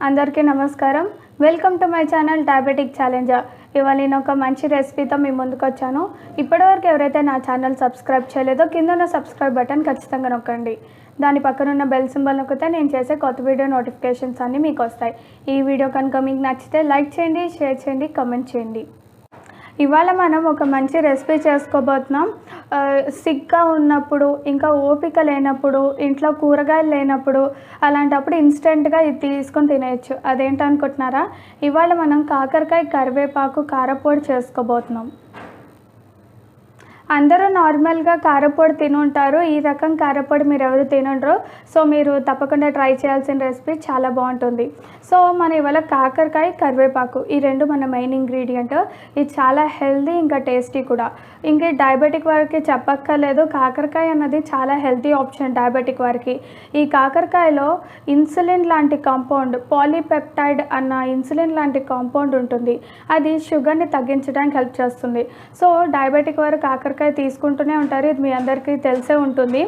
అందరికీ నమస్కారం. Welcome to my channel diabetic challenger. ఇవాళ నేను ఒక మంచి రెసిపీతో మీ ముందుకు వచ్చాను. ఇప్పటివరకు ఎవరైతే నా ఛానల్ సబ్స్క్రైబ్ చేయలేదో కింద ఉన్న సబ్స్క్రైబ్ బటన్ ఖచ్చితంగా నొక్కండి. దాని పక్కన ఉన్న బెల్ సింబల్ నొక్కితే నేను చేసే కొత్త వీడియో నోటిఫికేషన్స్ అన్నీ మీకు వస్తాయి. ఈ వీడియో కనుక మీకు నచ్చితే లైక్ చేయండి, షేర్ చేయండి, కామెంట్ చేయండి. ఇవాళ మనం ఒక మంచి రెసిపీ చేసుకోబోతున్నాం. సిక్గా ఉన్నప్పుడు, ఇంకా ఓపిక లేనప్పుడు, ఇంట్లో కూరగాయలు లేనప్పుడు, అలాంటప్పుడు ఇన్స్టెంట్గా ఇది తీసుకొని తినేయచ్చు. అదేంటనుకుంటున్నారా? ఇవాళ మనం కాకరకాయ కరివేపాకు కారపొడి చేసుకోబోతున్నాం. అందరూ నార్మల్గా కారపొడి తినుంటారు. ఈ రకం కారపొడి మీరు ఎవరు తినుంటారు. సో మీరు తప్పకుండా ట్రై చేయాల్సిన రెసిపీ, చాలా బాగుంటుంది. సో మనం ఇవాళ కాకరకాయ కరివేపాకు ఈ రెండు మన మెయిన్ ఇంగ్రీడియంట్. ఇది చాలా హెల్దీ, ఇంకా టేస్టీ కూడా. ఇంకా డయాబెటిక్ వారికి చెప్పక్కర్లేదు. కాకరకాయ అన్నది చాలా హెల్తీ ఆప్షన్ డయాబెటిక్ వారికి. ఈ కాకరకాయలో ఇన్సులిన్ లాంటి కాంపౌండ్, పాలీపెప్టైడ్ అన్న ఇన్సులిన్ లాంటి కాంపౌండ్ ఉంటుంది. అది షుగర్ని తగ్గించడానికి హెల్ప్ చేస్తుంది. సో డయాబెటిక్ వారు కాకరకాయ తీసుకుంటూనే ఉంటారు. ఇది మీ అందరికీ తెలిసే ఉంటుంది.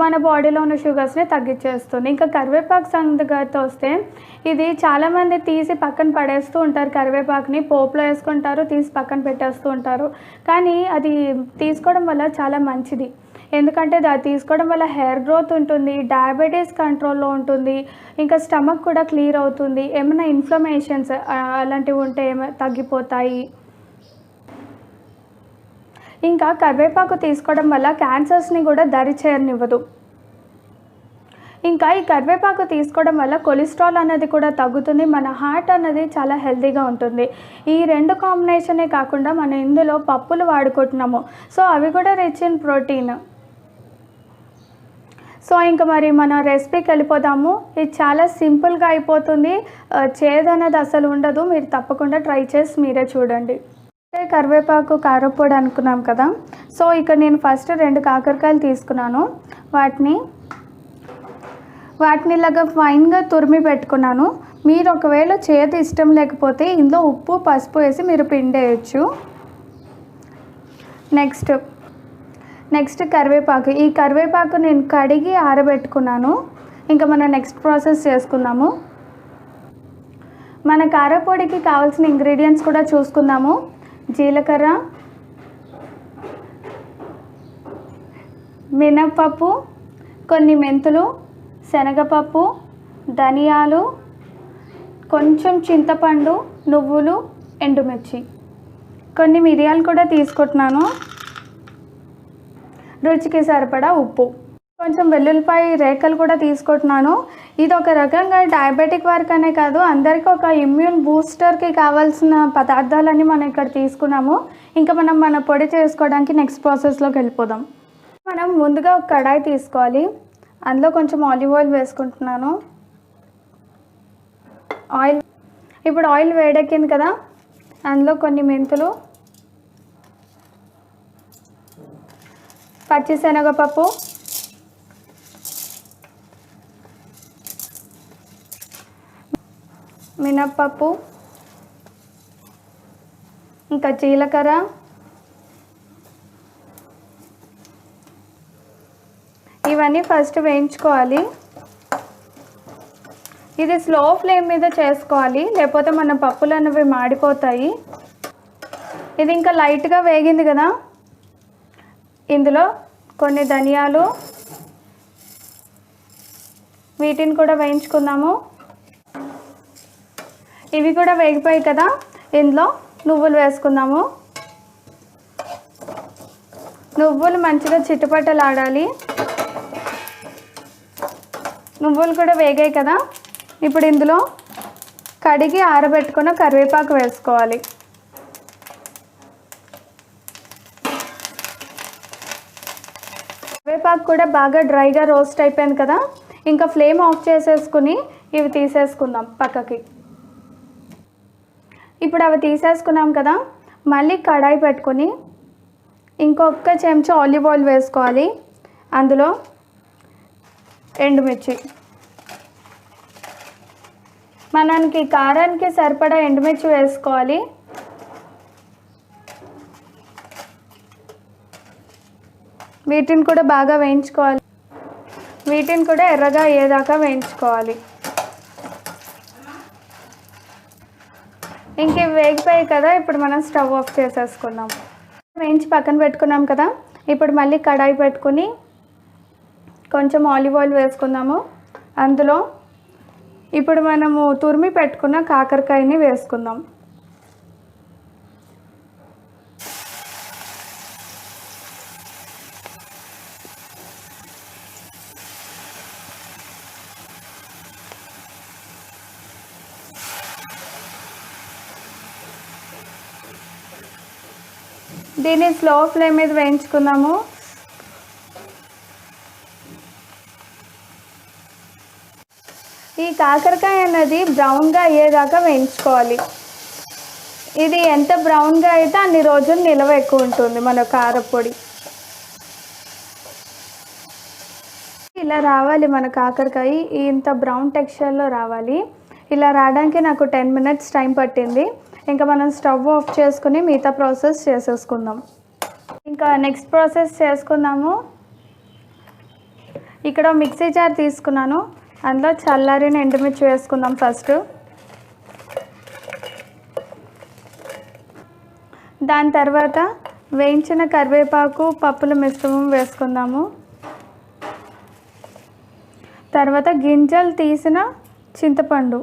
మన బాడీలో ఉన్న షుగర్స్ని తగ్గించేస్తుంది. ఇంకా కరివేపాకు సంగతితో వస్తే, ఇది చాలామంది తీసి పక్కన పడేస్తూ ఉంటారు. కరివేపాకుని పోపులో వేసుకుంటారు, తీసి పక్కన పెట్టేస్తూ ఉంటారు. కానీ అది తీసుకోవడం వల్ల చాలా మంచిది. ఎందుకంటే అది తీసుకోవడం వల్ల హెయిర్ గ్రోత్ ఉంటుంది, డయాబెటీస్ కంట్రోల్లో ఉంటుంది, ఇంకా స్టమక్ కూడా క్లియర్ అవుతుంది. ఏమైనా ఇన్ఫ్లమేషన్స్ అలాంటివి ఉంటే తగ్గిపోతాయి. ఇంకా కరివేపాకు తీసుకోవడం వల్ల క్యాన్సర్స్ని కూడా దరి చేరనివ్వదు. ఇంకా ఈ కరివేపాకు తీసుకోవడం వల్ల కొలెస్ట్రాల్ అనేది కూడా తగ్గుతుంది. మన హార్ట్ అనేది చాలా హెల్తీగా ఉంటుంది. ఈ రెండు కాంబినేషనే కాకుండా మనం ఇందులో పప్పులు వాడుకుంటున్నాము. సో అవి కూడా రిచ్ ఇన్ ప్రోటీన్. సో ఇంకా మరి మన రెసిపీకి వెళ్ళిపోదాము. ఇది చాలా సింపుల్గా అయిపోతుంది. చేదనేది అసలు ఉండదు. మీరు తప్పకుండా ట్రై చేసి మీరే చూడండి. కరివేపాకు కారపొడి అనుకున్నాం కదా. సో ఇక్కడ నేను ఫస్ట్ 2 కాకరకాయలు తీసుకున్నాను. వాటిని ఇలాగా ఫైన్గా తురిమి పెట్టుకున్నాను. మీరు ఒకవేళ చేదు ఇష్టం లేకపోతే ఇందులో ఉప్పు, పసుపు వేసి మీరు పిండేయచ్చు. నెక్స్ట్ కరివేపాకు. ఈ కరివేపాకు నేను కడిగి ఆరబెట్టుకున్నాను. ఇంకా మనం నెక్స్ట్ ప్రాసెస్ చేసుకుందాము. మన కారపొడికి కావాల్సిన ఇంగ్రీడియంట్స్ కూడా చూసుకుందాము. జీలకర్ర, మినప్పప్పు, కొన్ని మెంతులు, శనగపప్పు, ధనియాలు, కొంచెం చింతపండు, నువ్వులు, ఎండుమిర్చి, కొన్ని మిరియాలు కూడా తీసుకుంటున్నాను. రుచికి సరిపడా ఉప్పు, కొంచెం వెల్లుల్లిపాయ రేఖలు కూడా తీసుకుంటున్నాను. ఇది ఒక రకంగా డయాబెటిక్ వారికనే కాదు, అందరికీ ఒక ఇమ్యూన్ బూస్టర్కి కావాల్సిన పదార్థాలన్నీ మనం ఇక్కడ తీసుకున్నాము. ఇంకా మనం మన పొడి చేసుకోవడానికి నెక్స్ట్ ప్రాసెస్లోకి వెళ్ళిపోదాం. మనం ముందుగా ఒక కడాయి తీసుకోవాలి. అందులో కొంచెం ఆలివ్ ఆయిల్ వేసుకుంటున్నాను. ఇప్పుడు ఆయిల్ వేడెక్కింది కదా, అందులో కొన్ని మెంతులు, పచ్చిశనగపప్పు, మినప్పప్పు, ఇంకా జీలకర్ర, ఇవన్నీ ఫస్ట్ వేయించుకోవాలి. ఇది స్లో ఫ్లేమ్ మీద చేసుకోవాలి, లేకపోతే మన పప్పులు అనేవి మాడిపోతాయి. ఇది ఇంకా లైట్గా వేగింది కదా, ఇందులో కొన్ని ధనియాలు, వీటిని కూడా వేయించుకుందాము. ఇవి కూడా వేగిపోయాయి కదా, ఇందులో నువ్వులు వేసుకుందాము. నువ్వులు మంచిగా చిట్టుపట్టలాడాలి. నువ్వులు కూడా వేగాయి కదా, ఇప్పుడు ఇందులో కడిగి ఆరబెట్టుకున్న కరివేపాకు వేసుకోవాలి. కరివేపాకు కూడా బాగా డ్రైగా రోస్ట్ అయిపోయింది కదా, ఇంకా ఫ్లేమ్ ఆఫ్ చేసేసుకుని ఇవి తీసేసుకుందాం పక్కకి. ఇప్పుడు అవి తీసేసుకున్నాం కదా, మళ్ళీ కడాయి పెట్టుకొని ఇంకొక చెంచా ఆలివ్ ఆయిల్ వేసుకోవాలి. అందులో ఎండుమిర్చి, మనకి కారానికి సరిపడా ఎండుమిర్చి వేసుకోవాలి. వీటిని కూడా బాగా వేయించుకోవాలి. వీటిని కూడా ఎర్రగా అయ్యేదాకా వేయించుకోవాలి. ఇంక ఇవి వేగిపోయాయి కదా, ఇప్పుడు మనం స్టవ్ ఆఫ్ చేసేసుకుందాం. వేయించి పక్కన పెట్టుకున్నాం కదా, ఇప్పుడు మళ్ళీ కడాయి పెట్టుకుని కొంచెం ఆలివ్ ఆయిల్ వేసుకుందాము. అందులో ఇప్పుడు మనము తురిమి పెట్టుకున్న కాకరకాయని వేసుకుందాం. దీన్ని స్లో ఫ్లేమ్ మీద వేయించుకుందాము. ఈ కాకరకాయ అన్నది బ్రౌన్గా అయ్యేదాకా వేయించుకోవాలి. ఇది ఎంత బ్రౌన్గా అయితే అన్ని రోజులు నిల్వ ఎక్కువ ఉంటుంది మన కారపొడి. ఇలా రావాలి మన కాకరకాయ, ఇంత బ్రౌన్ టెక్స్చర్లో రావాలి. ఇలా రావడానికి నాకు 10 minutes టైం పట్టింది. ఇంకా మనం స్టవ్ ఆఫ్ చేసుకుని మిగతా ప్రాసెస్ చేసేసుకుందాం. ఇంకా నెక్స్ట్ ప్రాసెస్ చేసుకుందాము. ఇక్కడ మిక్సీ జార్ తీసుకున్నాను, అందులో చల్లారిన ఎండుమిర్చి వేసుకుందాం. ఫస్ట్ దాని తర్వాత వేయించిన కరివేపాకు పప్పుల మిశ్రమం వేసుకుందాము. తర్వాత గింజలు తీసిన చింతపండు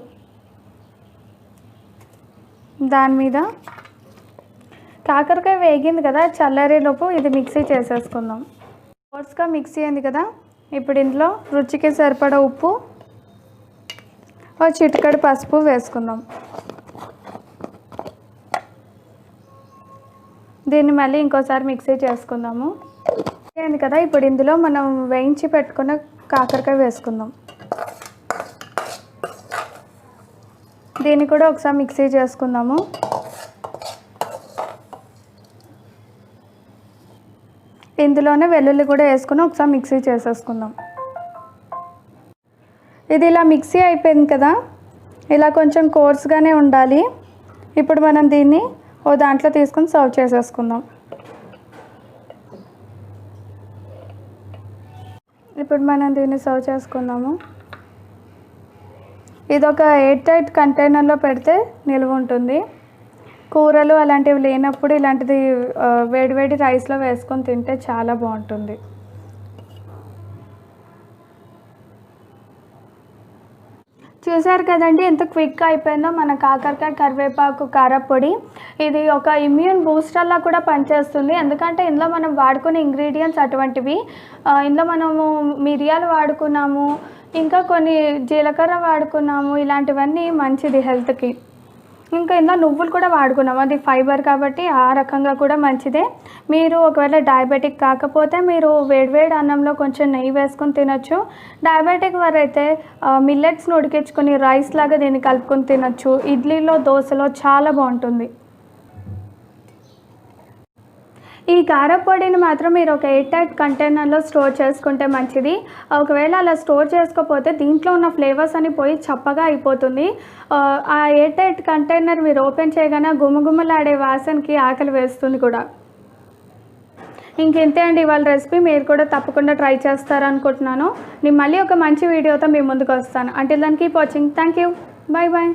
దాని మీద. కాకరకాయ వేగింది కదా, చల్లారేలోపు ఇది మిక్సీ చేసేసుకుందాం. కోర్స్గా మిక్సీ అయింది కదా, ఇప్పుడు ఇందులో రుచికి సరిపడా ఉప్పు, ఒక చిటికెడు పసుపు వేసుకుందాం. దీన్ని మళ్ళీ ఇంకోసారి మిక్సీ చేసుకుందాము. అయింది కదా, ఇప్పుడు ఇందులో మనం వేయించి పెట్టుకున్న కాకరకాయ వేసుకుందాం. దీన్ని కూడా ఒకసారి మిక్సీ చేసుకుందాము. ఇందులోనే వెల్లుల్లి కూడా వేసుకుని ఒకసారి మిక్సీ చేసేసుకుందాం. ఇది ఇలా మిక్సీ అయిపోయింది కదా, ఇలా కొంచెం కోర్స్గానే ఉండాలి. ఇప్పుడు మనం దీన్ని ఓ దాంట్లో తీసుకుని సర్వ్ చేసేసుకుందాం. ఇప్పుడు మనం దీన్ని సర్వ్ చేసుకుందాము. ఇది ఒక ఎయిర్ టైట్ కంటైనర్లో పెడితే నిల్వ ఉంటుంది. కూరలు అలాంటివి లేనప్పుడు ఇలాంటిది వేడివేడి రైస్లో వేసుకొని తింటే చాలా బాగుంటుంది. చూసారు కదండి ఎంత క్విక్గా అయిపోయిందో మన కాకరకాయ కరివేపాకు కారపొడి. ఇది ఒక ఇమ్యూన్ బూస్టర్లా కూడా పనిచేస్తుంది, ఎందుకంటే ఇందులో మనం వాడుకునే ఇంగ్రీడియంట్స్ అటువంటివి. ఇందులో మనము మిరియాలు వాడుకున్నాము, ఇంకా కొన్ని జీలకర్ర వాడుకున్నాము, ఇలాంటివన్నీ మంచిది హెల్త్కి. ఇంకా ఇందులో నువ్వులు కూడా వాడుకున్నాము, అది ఫైబర్ కాబట్టి ఆ రకంగా కూడా మంచిదే. మీరు ఒకవేళ డయాబెటిక్ కాకపోతే మీరు వేడివేడి అన్నంలో కొంచెం నెయ్యి వేసుకొని తినచ్చు. డయాబెటిక్ వారైతే మిల్లెట్స్ని ఉడికించుకొని రైస్ లాగా దీన్ని కలుపుకొని తినచ్చు. ఇడ్లీలో దోశలో చాలా బాగుంటుంది. ఈ కారపొడిని మాత్రం మీరు ఒక ఎయిర్ టైట్ కంటైనర్లో స్టోర్ చేసుకుంటే మంచిది. ఒకవేళ అలా స్టోర్ చేసుకోకపోతే దీంట్లో ఉన్న ఫ్లేవర్స్ అని పోయి చప్పగా అయిపోతుంది. ఆ ఎయిర్ టైట్ కంటైనర్ మీరు ఓపెన్ చేయగానే గుమగుమలాడే వాసనకి ఆకలి వేస్తుంది కూడా. ఇంకెంతే అండి ఇవాళ రెసిపీ. మీరు కూడా తప్పకుండా ట్రై చేస్తారనుకుంటున్నాను. నేను మళ్ళీ ఒక మంచి వీడియోతో మీ ముందుకు వస్తాను. Until then keep watching. Thank you. Bye bye.